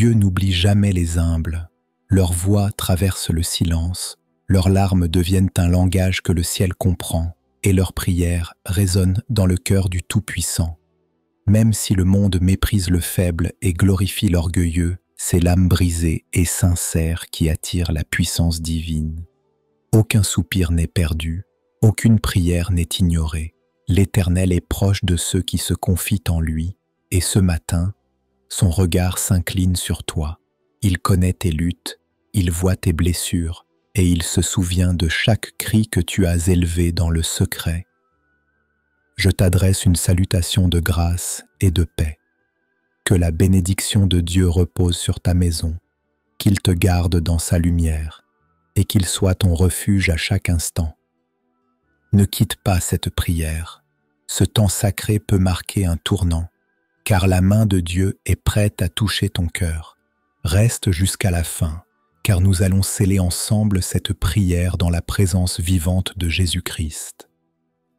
Dieu n'oublie jamais les humbles. Leurs voix traversent le silence, leurs larmes deviennent un langage que le ciel comprend, et leurs prières résonnent dans le cœur du Tout-Puissant. Même si le monde méprise le faible et glorifie l'orgueilleux, c'est l'âme brisée et sincère qui attire la puissance divine. Aucun soupir n'est perdu, aucune prière n'est ignorée. L'Éternel est proche de ceux qui se confient en lui, et ce matin, son regard s'incline sur toi. Il connaît tes luttes, il voit tes blessures, et il se souvient de chaque cri que tu as élevé dans le secret. Je t'adresse une salutation de grâce et de paix. Que la bénédiction de Dieu repose sur ta maison, qu'il te garde dans sa lumière, et qu'il soit ton refuge à chaque instant. Ne quitte pas cette prière. Ce temps sacré peut marquer un tournant, car la main de Dieu est prête à toucher ton cœur. Reste jusqu'à la fin, car nous allons sceller ensemble cette prière dans la présence vivante de Jésus-Christ.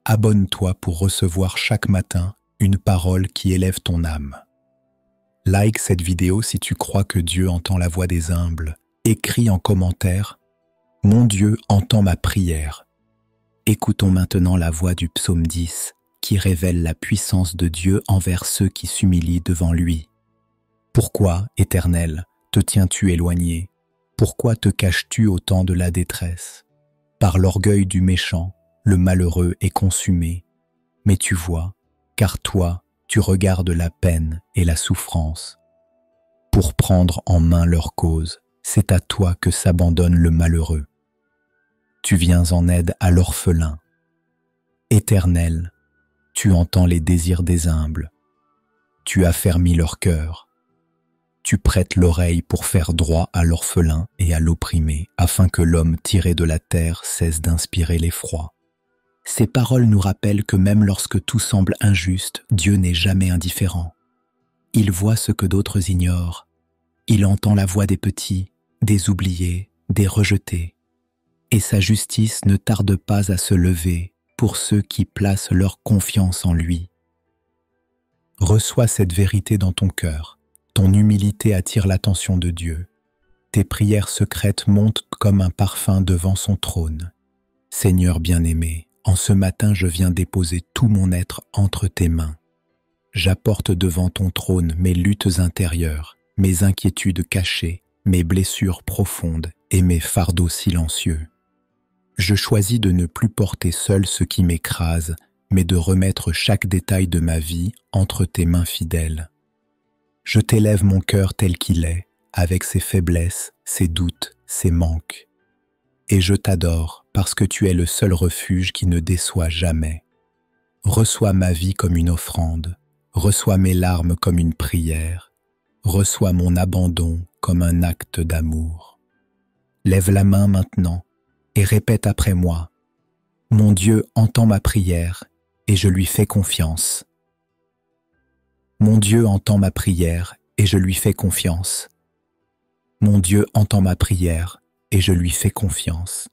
Abonne-toi pour recevoir chaque matin une parole qui élève ton âme. Like cette vidéo si tu crois que Dieu entend la voix des humbles. Écris en commentaire « Mon Dieu entend ma prière ». Écoutons maintenant la voix du psaume 10 qui révèle la puissance de Dieu envers ceux qui s'humilient devant lui. Pourquoi, Éternel, te tiens-tu éloigné? Pourquoi te caches-tu au temps de la détresse? Par l'orgueil du méchant, le malheureux est consumé. Mais tu vois, car toi, tu regardes la peine et la souffrance. Pour prendre en main leur cause, c'est à toi que s'abandonne le malheureux. Tu viens en aide à l'orphelin. Éternel, tu entends les désirs des humbles. Tu affermis leur cœur. Tu prêtes l'oreille pour faire droit à l'orphelin et à l'opprimé, afin que l'homme tiré de la terre cesse d'inspirer l'effroi. Ces paroles nous rappellent que même lorsque tout semble injuste, Dieu n'est jamais indifférent. Il voit ce que d'autres ignorent. Il entend la voix des petits, des oubliés, des rejetés. Et sa justice ne tarde pas à se lever pour ceux qui placent leur confiance en lui. Reçois cette vérité dans ton cœur. Ton humilité attire l'attention de Dieu. Tes prières secrètes montent comme un parfum devant son trône. Seigneur bien-aimé, en ce matin je viens déposer tout mon être entre tes mains. J'apporte devant ton trône mes luttes intérieures, mes inquiétudes cachées, mes blessures profondes et mes fardeaux silencieux. Je choisis de ne plus porter seul ce qui m'écrase, mais de remettre chaque détail de ma vie entre tes mains fidèles. Je t'élève mon cœur tel qu'il est, avec ses faiblesses, ses doutes, ses manques. Et je t'adore parce que tu es le seul refuge qui ne déçoit jamais. Reçois ma vie comme une offrande, reçois mes larmes comme une prière, reçois mon abandon comme un acte d'amour. Lève la main maintenant et répète après moi. Mon Dieu entend ma prière et je lui fais confiance. Mon Dieu entend ma prière et je lui fais confiance. Mon Dieu entend ma prière et je lui fais confiance.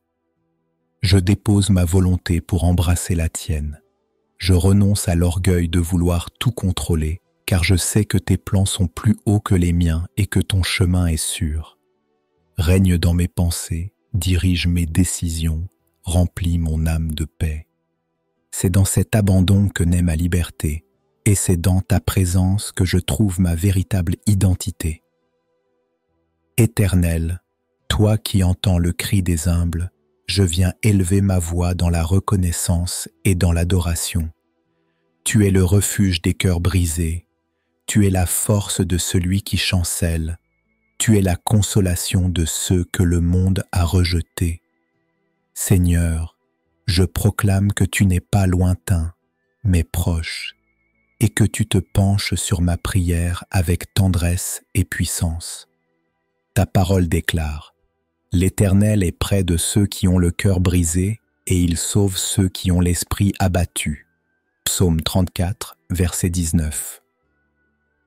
Je dépose ma volonté pour embrasser la tienne. Je renonce à l'orgueil de vouloir tout contrôler, car je sais que tes plans sont plus hauts que les miens et que ton chemin est sûr. Règne dans mes pensées, dirige mes décisions, remplis mon âme de paix. C'est dans cet abandon que naît ma liberté, et c'est dans ta présence que je trouve ma véritable identité. Éternel, toi qui entends le cri des humbles, je viens élever ma voix dans la reconnaissance et dans l'adoration. Tu es le refuge des cœurs brisés, tu es la force de celui qui chancelle, tu es la consolation de ceux que le monde a rejetés. Seigneur, je proclame que tu n'es pas lointain, mais proche, et que tu te penches sur ma prière avec tendresse et puissance. Ta parole déclare: l'Éternel est près de ceux qui ont le cœur brisé, et il sauve ceux qui ont l'esprit abattu. Psaume 34, verset 19.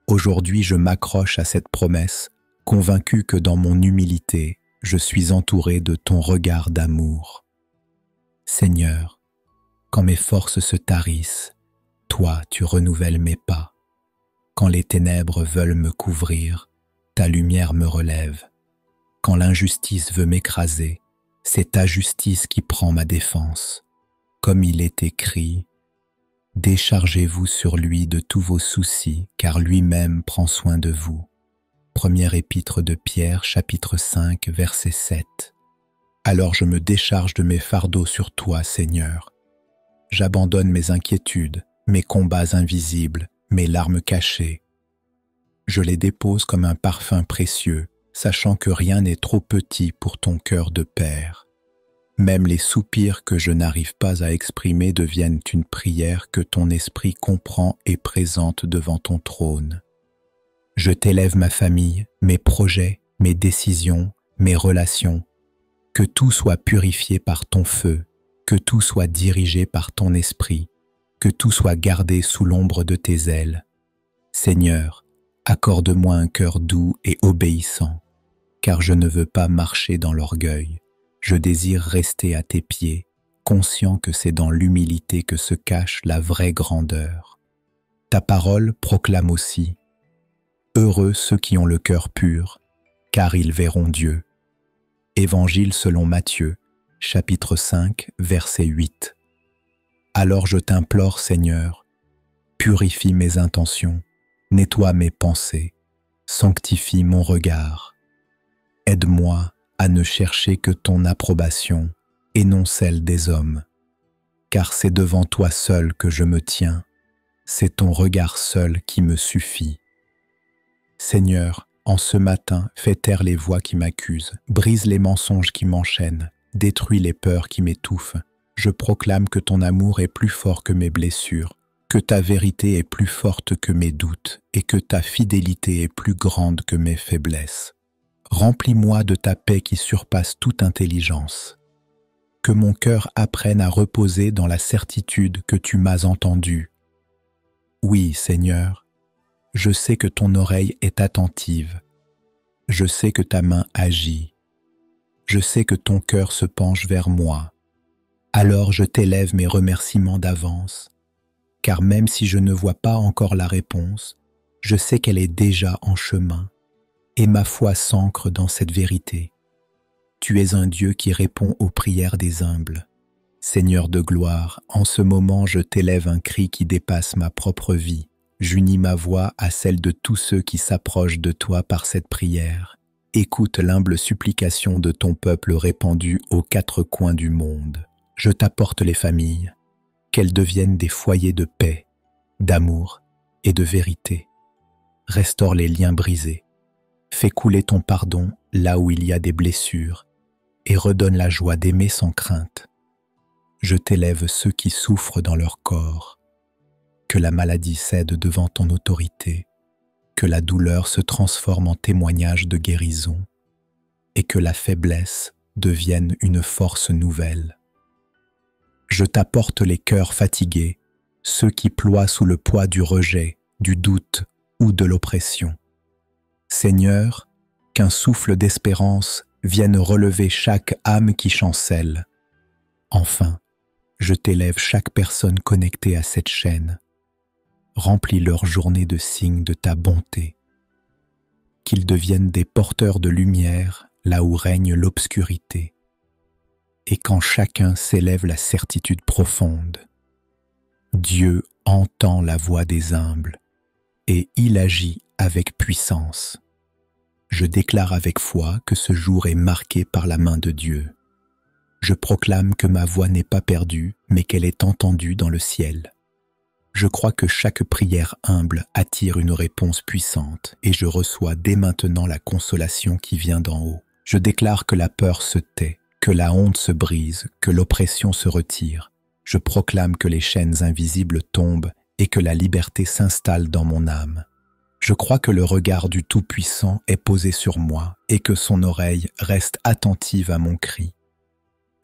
Aujourd'hui, je m'accroche à cette promesse, convaincu que dans mon humilité, je suis entouré de ton regard d'amour. Seigneur, quand mes forces se tarissent, toi, tu renouvelles mes pas. Quand les ténèbres veulent me couvrir, ta lumière me relève. Quand l'injustice veut m'écraser, c'est ta justice qui prend ma défense. Comme il est écrit, déchargez-vous sur lui de tous vos soucis, car lui-même prend soin de vous. Première épître de Pierre, chapitre 5, verset 7. Alors je me décharge de mes fardeaux sur toi, Seigneur. J'abandonne mes inquiétudes, mes combats invisibles, mes larmes cachées. Je les dépose comme un parfum précieux, sachant que rien n'est trop petit pour ton cœur de père. Même les soupirs que je n'arrive pas à exprimer deviennent une prière que ton esprit comprend et présente devant ton trône. Je t'élève ma famille, mes projets, mes décisions, mes relations. Que tout soit purifié par ton feu, que tout soit dirigé par ton esprit, que tout soit gardé sous l'ombre de tes ailes. Seigneur, accorde-moi un cœur doux et obéissant, car je ne veux pas marcher dans l'orgueil. Je désire rester à tes pieds, conscient que c'est dans l'humilité que se cache la vraie grandeur. Ta parole proclame aussi « Heureux ceux qui ont le cœur pur, car ils verront Dieu ». Évangile selon Matthieu, chapitre 5, verset 8. Alors je t'implore, Seigneur, purifie mes intentions, nettoie mes pensées, sanctifie mon regard. Aide-moi à ne chercher que ton approbation et non celle des hommes, car c'est devant toi seul que je me tiens, c'est ton regard seul qui me suffit. Seigneur, en ce matin, fais taire les voix qui m'accusent, brise les mensonges qui m'enchaînent, détruis les peurs qui m'étouffent. Je proclame que ton amour est plus fort que mes blessures, que ta vérité est plus forte que mes doutes et que ta fidélité est plus grande que mes faiblesses. Remplis-moi de ta paix qui surpasse toute intelligence. Que mon cœur apprenne à reposer dans la certitude que tu m'as entendu. Oui, Seigneur, je sais que ton oreille est attentive. Je sais que ta main agit. Je sais que ton cœur se penche vers moi. Alors je t'élève mes remerciements d'avance, car même si je ne vois pas encore la réponse, je sais qu'elle est déjà en chemin, et ma foi s'ancre dans cette vérité. Tu es un Dieu qui répond aux prières des humbles. Seigneur de gloire, en ce moment je t'élève un cri qui dépasse ma propre vie. J'unis ma voix à celle de tous ceux qui s'approchent de toi par cette prière. Écoute l'humble supplication de ton peuple répandu aux quatre coins du monde. Je t'apporte les familles, qu'elles deviennent des foyers de paix, d'amour et de vérité. Restaure les liens brisés. Fais couler ton pardon là où il y a des blessures et redonne la joie d'aimer sans crainte. Je t'élève ceux qui souffrent dans leur corps. Que la maladie cède devant ton autorité, que la douleur se transforme en témoignage de guérison et que la faiblesse devienne une force nouvelle. Je t'apporte les cœurs fatigués, ceux qui ploient sous le poids du rejet, du doute ou de l'oppression. Seigneur, qu'un souffle d'espérance vienne relever chaque âme qui chancelle. Enfin, je t'élève chaque personne connectée à cette chaîne. Remplis leur journée de signes de ta bonté. Qu'ils deviennent des porteurs de lumière là où règne l'obscurité. Et qu'en chacun s'élève la certitude profonde. Dieu entend la voix des humbles et il agit avec puissance. Je déclare avec foi que ce jour est marqué par la main de Dieu. Je proclame que ma voix n'est pas perdue, mais qu'elle est entendue dans le ciel. Je crois que chaque prière humble attire une réponse puissante et je reçois dès maintenant la consolation qui vient d'en haut. Je déclare que la peur se tait, que la honte se brise, que l'oppression se retire. Je proclame que les chaînes invisibles tombent et que la liberté s'installe dans mon âme. Je crois que le regard du Tout-Puissant est posé sur moi et que son oreille reste attentive à mon cri.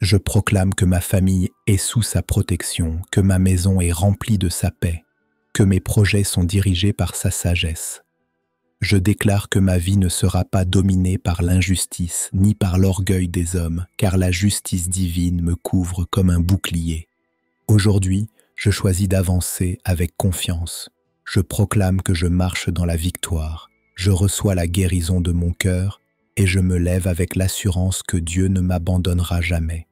Je proclame que ma famille est sous sa protection, que ma maison est remplie de sa paix, que mes projets sont dirigés par sa sagesse. Je déclare que ma vie ne sera pas dominée par l'injustice ni par l'orgueil des hommes, car la justice divine me couvre comme un bouclier. Aujourd'hui, je choisis d'avancer avec confiance. Je proclame que je marche dans la victoire. je reçois la guérison de mon cœur et je me lève avec l'assurance que Dieu ne m'abandonnera jamais.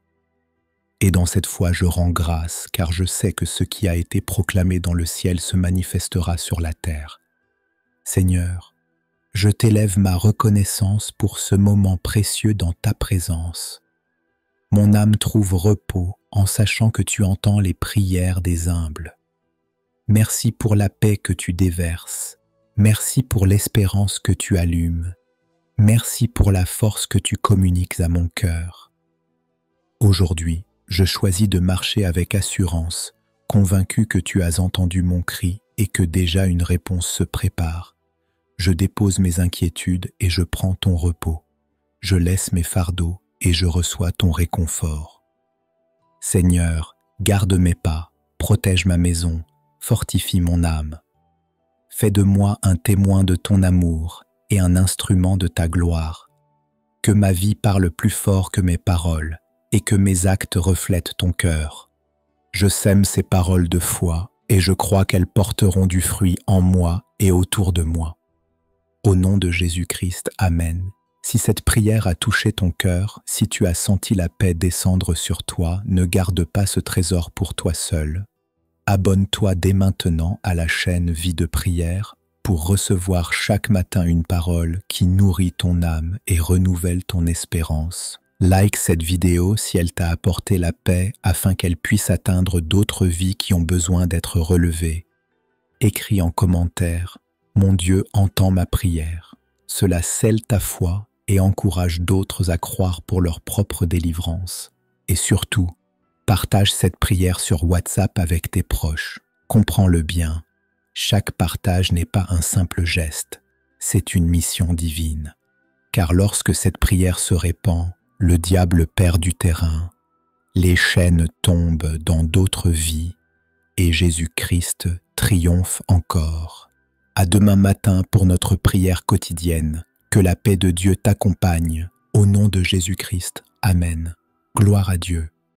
Et dans cette foi, je rends grâce, car je sais que ce qui a été proclamé dans le ciel se manifestera sur la terre. Seigneur, je t'élève ma reconnaissance pour ce moment précieux dans ta présence. Mon âme trouve repos en sachant que tu entends les prières des humbles. Merci pour la paix que tu déverses. Merci pour l'espérance que tu allumes. Merci pour la force que tu communiques à mon cœur. Aujourd'hui, je choisis de marcher avec assurance, convaincu que tu as entendu mon cri et que déjà une réponse se prépare. Je dépose mes inquiétudes et je prends ton repos. Je laisse mes fardeaux et je reçois ton réconfort. Seigneur, garde mes pas, protège ma maison, fortifie mon âme. Fais de moi un témoin de ton amour et un instrument de ta gloire. Que ma vie parle plus fort que mes paroles et que mes actes reflètent ton cœur. Je sème ces paroles de foi et je crois qu'elles porteront du fruit en moi et autour de moi. Au nom de Jésus-Christ, Amen. Si cette prière a touché ton cœur, si tu as senti la paix descendre sur toi, ne garde pas ce trésor pour toi seul. Abonne-toi dès maintenant à la chaîne Vie de prière pour recevoir chaque matin une parole qui nourrit ton âme et renouvelle ton espérance. Like cette vidéo si elle t'a apporté la paix afin qu'elle puisse atteindre d'autres vies qui ont besoin d'être relevées. Écris en commentaire « Mon Dieu entend ma prière ». Cela scelle ta foi et encourage d'autres à croire pour leur propre délivrance. Et surtout, partage cette prière sur WhatsApp avec tes proches. Comprends-le bien. Chaque partage n'est pas un simple geste, c'est une mission divine. Car lorsque cette prière se répand, le diable perd du terrain, les chaînes tombent dans d'autres vies et Jésus-Christ triomphe encore. À demain matin pour notre prière quotidienne. Que la paix de Dieu t'accompagne. Au nom de Jésus-Christ. Amen. Gloire à Dieu.